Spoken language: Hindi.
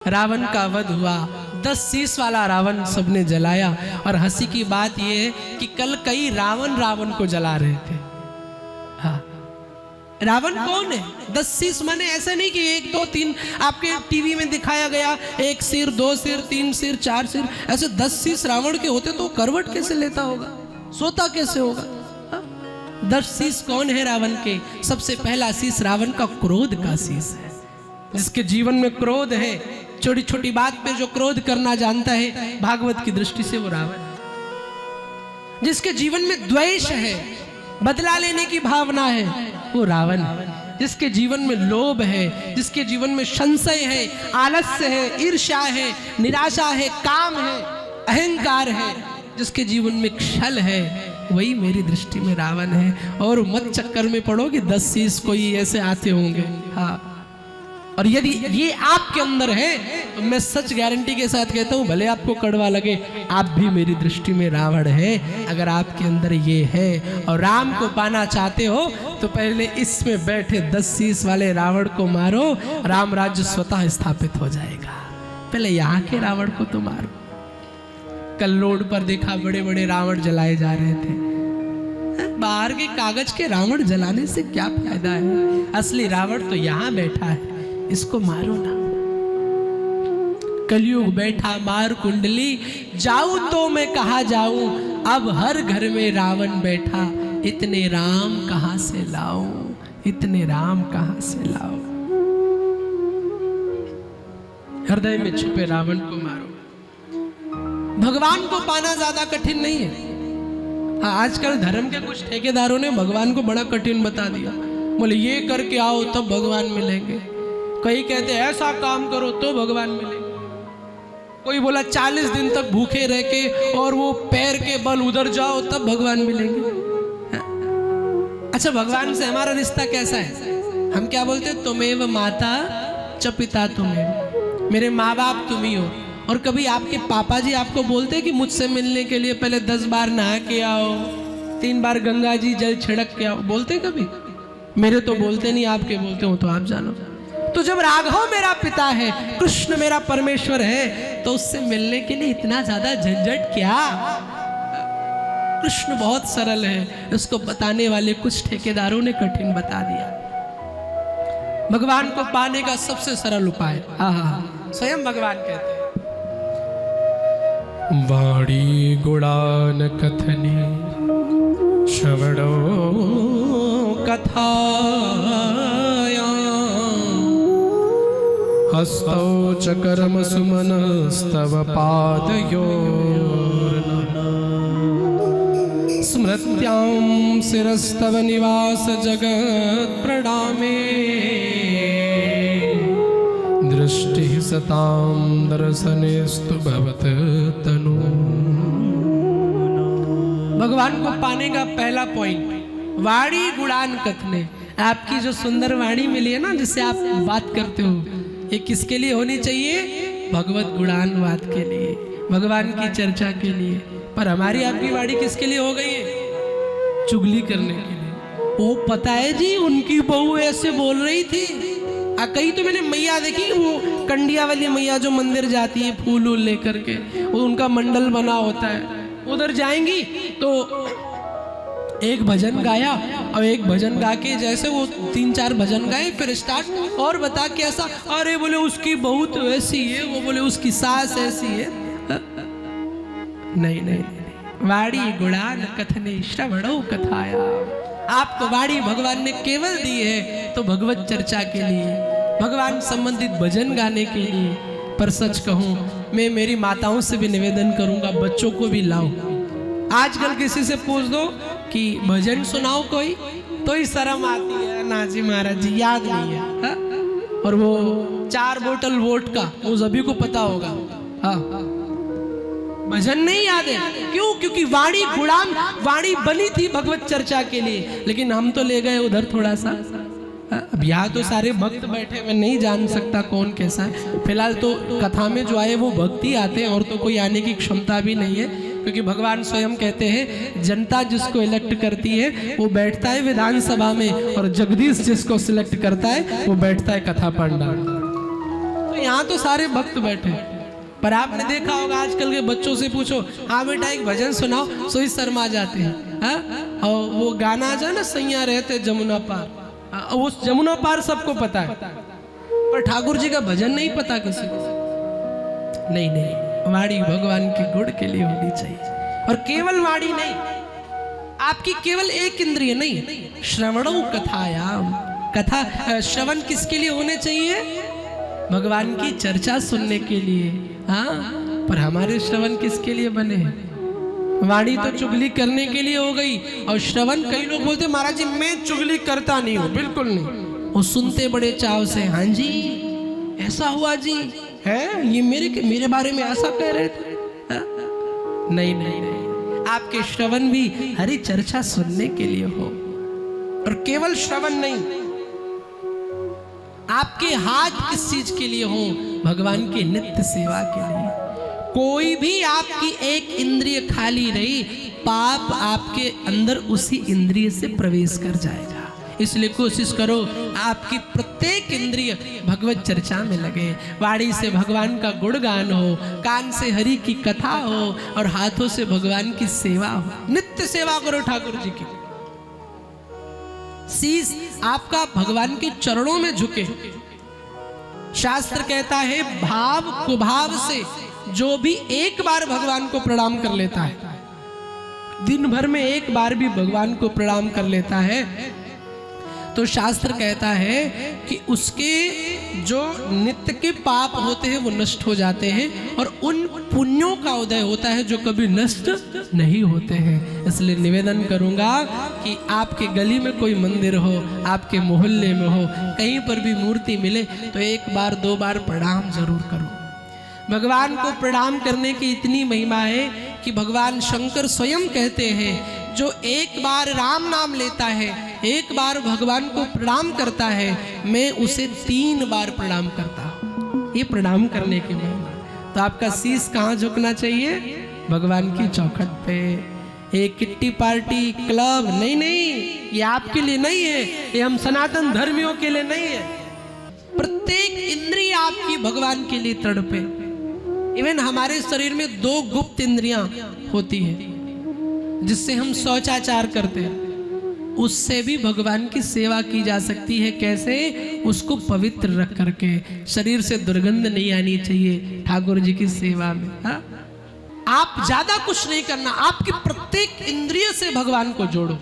रावण का वध हुआ, 10 शीश वाला रावण सबने जलाया। और हंसी की बात यह है कि कल कई रावण को जला रहे थे। हाँ, रावण कौन है? 10 शीश माने ऐसा नहीं कि 1 2 3 आपके टीवी में दिखाया गया 1 सिर 2 सिर 3 सिर 4 सिर, ऐसे 10 शीश रावण के होते तो करवट कैसे लेता होगा, सोता कैसे होगा? 10 शीश कौन है रावण के? सबसे पहला शीश रावण का क्रोध का शीश है। जिसके जीवन में क्रोध है, छोटी छोटी बात पे जो क्रोध करना जानता है, भागवत की दृष्टि से वो रावण है। जिसके जीवन में द्वेष है, बदला लेने की भावना है, वो रावण है। जिसके जीवन में लोभ है, जिसके जीवन में संशय है, आलस्य है, ईर्ष्या है, निराशा है, काम है, अहंकार है, जिसके जीवन में छल है, वही मेरी दृष्टि में रावण है। और मत चक्कर में पड़ो कि 10 शीश कोई ऐसे आते होंगे। हाँ, और यदि ये आपके अंदर है तो मैं सच गारंटी के साथ कहता हूं, भले आपको कड़वा लगे, आप भी मेरी दृष्टि में रावण है। अगर आपके अंदर ये है और राम को पाना चाहते हो तो पहले इसमें बैठे 10 शीश वाले रावण को मारो, राम राज्य स्वतः स्थापित हो जाएगा। पहले यहाँ के रावण को तो मारो। कल रोड पर देखा बड़े बड़े रावण जलाए जा रहे थे। बाहर के कागज के रावण जलाने से क्या फायदा है? असली रावण तो यहाँ बैठा है, इसको मारो ना। कलयुग बैठा मार कुंडली, जाऊं तो मैं कहा जाऊं, अब हर घर में रावण बैठा, इतने राम कहां से लाऊं, इतने राम कहां से लाऊं। हृदय में छुपे रावण को मारो। भगवान को पाना ज्यादा कठिन नहीं है। हाँ, आजकल धर्म के कुछ ठेकेदारों ने भगवान को बड़ा कठिन बता दिया। बोले ये करके आओ तब भगवान मिलेंगे। कई कहते हैं ऐसा काम करो तो भगवान मिलेंगे। कोई बोला 40 दिन तक भूखे रह के और वो पैर के बल उधर जाओ तब भगवान मिलेंगे। अच्छा, भगवान से हमारा रिश्ता कैसा है? हम क्या बोलते? तुमेव माता च पिता तुम्हें, मेरे माँ बाप तुम ही हो। और कभी आपके पापा जी आपको बोलते कि मुझसे मिलने के लिए पहले 10 बार नहा के आओ, 3 बार गंगा जी जल छिड़क के आओ? बोलते कभी? मेरे तो बोलते नहीं, आपके बोलते हो तो आप जानो। तो जब राघव मेरा पिता है, कृष्ण मेरा परमेश्वर है, तो उससे मिलने के लिए इतना ज्यादा झंझट क्या? कृष्ण बहुत सरल है, उसको बताने वाले कुछ ठेकेदारों ने कठिन बता दिया। भगवान को पाने का सबसे सरल उपाय, हाँ, स्वयं भगवान कहते हैं, वाणी गुणान कथनी श्रवणो कथाया हस्तौ च कर्म सुमनस्तव पादयोर्न स्मृत्यां शिरस्तव निवास जगत् प्रणामे दृष्टि सतां दर्शनेस्तु भवत तनु। भगवान को पाने का पहला पॉइंट, वाणी गुणान कथने। आपकी जो सुंदर वाणी मिली है ना, जिससे आप बात करते हो, ये किसके लिए होनी चाहिए? भगवत गुणान बात के लिए, भगवान की चर्चा के लिए। पर हमारी आपकी वाणी किसके लिए हो गई है? चुगली करने के लिए। वो पता है जी, उनकी बहू ऐसे बोल रही थी। कहीं तो मैंने मैया देखी, वो कंडिया वाली मैया जो मंदिर जाती है फूल वूल लेकर के, वो उनका मंडल बना होता है, उधर जाएंगी तो एक भजन गाया और एक भजन गा के जैसे वो 3-4 भजन गाए, फिर स्टार्ट और बता के ऐसा, अरे बोले उसकी बहू तो ऐसी है, वो बोले उसकी सास ऐसी है। नहीं नहीं नहीं, वाणी गुणान कथने श्रवणो कथाया। आपको वाणी भगवान ने केवल दी है तो भगवत चर्चा के लिए, भगवान संबंधित भजन गाने के लिए। पर सच कहूं, मैं मेरी माताओं से भी निवेदन करूंगा, बच्चों को भी लाओ। आजकल किसी से पूछ दो कि भजन सुनाओ कोई, तो ही शर्म आती है, ना जी महाराज जी याद नहीं है, हा? और वो 4 बोतल वोट का वो सभी को पता होगा, हाँ, भजन नहीं याद है। क्यों? क्योंकि वाणी गुणान, वाणी बनी थी भगवत चर्चा के लिए, लेकिन हम तो ले गए उधर थोड़ा सा। अब यहाँ तो सारे भक्त बैठे, मैं नहीं जान सकता कौन कैसा है। फिलहाल तो कथा में जो आए वो भक्त ही आते हैं, और तो कोई आने की क्षमता भी नहीं है, क्योंकि भगवान स्वयं कहते हैं जनता जिसको इलेक्ट करती है वो बैठता है विधानसभा में, और जगदीश जिसको सिलेक्ट करता है वो बैठता है कथा पंडाल। तो यहाँ तो सारे भक्त बैठे, पर आपने देखा होगा आजकल के बच्चों से पूछो, हाँ बेटा एक भजन सुनाओ, सो ही शर्मा जाते हैं। हाँ? और वो गाना आ जाए ना, सैया रहते जमुना पार, वो जमुना पार सबको पता है, पर ठाकुर जी का भजन नहीं पता किसी को। नहीं नहीं, वाणी भगवान के गुण के लिए होनी चाहिए। और केवल वाणी नहीं, आपकी केवल एक इंद्रिय नहीं, श्रवणों कथायाम, कथा श्रवण किसके लिए होने चाहिए? भगवान की चर्चा सुनने के लिए। हाँ, पर हमारे श्रवण किसके लिए बने? वाणी तो चुगली करने के लिए हो गई, और श्रवण कई लोग बोलते महाराज जी मैं चुगली करता नहीं हूँ, बिल्कुल नहीं। वो सुनते बड़े चाव से, हाँ जी ऐसा हुआ जी, है ये मेरे बारे में ऐसा कह रहे थे। नहीं नहीं नहीं, आपके श्रवण भी हरि चर्चा सुनने के लिए हो। और केवल श्रवण नहीं, आपके हाथ किस चीज के लिए हो? भगवान की नित्य सेवा के लिए। कोई भी आपकी एक इंद्रिय खाली रही, पाप आपके अंदर उसी इंद्रिय से प्रवेश कर जाएगा। इसलिए कोशिश करो आपकी प्रत्येक इंद्रिय भगवत चर्चा में लगे, वाणी से भगवान का गुणगान हो, कान से हरि की कथा हो, और हाथों से भगवान की सेवा हो। नित्य सेवा करो ठाकुर जी की। शीश आपका भगवान के चरणों में झुके। शास्त्र कहता है भाव कुभाव से जो भी एक बार भगवान को प्रणाम कर लेता है, दिन भर में एक बार भी भगवान को प्रणाम कर लेता है, तो शास्त्र कहता है कि उसके जो नित्य के पाप होते हैं वो नष्ट हो जाते हैं, और उन पुण्यों का उदय होता है जो कभी नष्ट नहीं होते हैं। इसलिए निवेदन करूंगा कि आपके गली में कोई मंदिर हो, आपके मोहल्ले में हो, कहीं पर भी मूर्ति मिले तो एक बार दो बार प्रणाम जरूर करो। भगवान को प्रणाम करने की इतनी महिमा है कि भगवान शंकर स्वयं कहते हैं जो एक बार राम नाम लेता है, एक बार भगवान को प्रणाम करता है, मैं उसे 3 बार प्रणाम करता हूँ। ये प्रणाम करने की महिमा। तो आपका शीश कहाँ झुकना चाहिए? भगवान की चौखट पे। एक किट्टी पार्टी क्लब नहीं, ये आपके लिए नहीं है, ये हम सनातन धर्मियों के लिए नहीं है। प्रत्येक इंद्रिय आपकी भगवान के लिए तड़पे। इवन हमारे शरीर में 2 गुप्त इंद्रियां होती हैं जिससे हम शौचाचार करते हैं, उससे भी भगवान की सेवा की जा सकती है। कैसे? उसको पवित्र रख करके, शरीर से दुर्गंध नहीं आनी चाहिए ठाकुर जी की सेवा में। हाँ? आप ज्यादा कुछ नहीं करना, आपकी प्रत्येक इंद्रिय से भगवान को जोड़ो।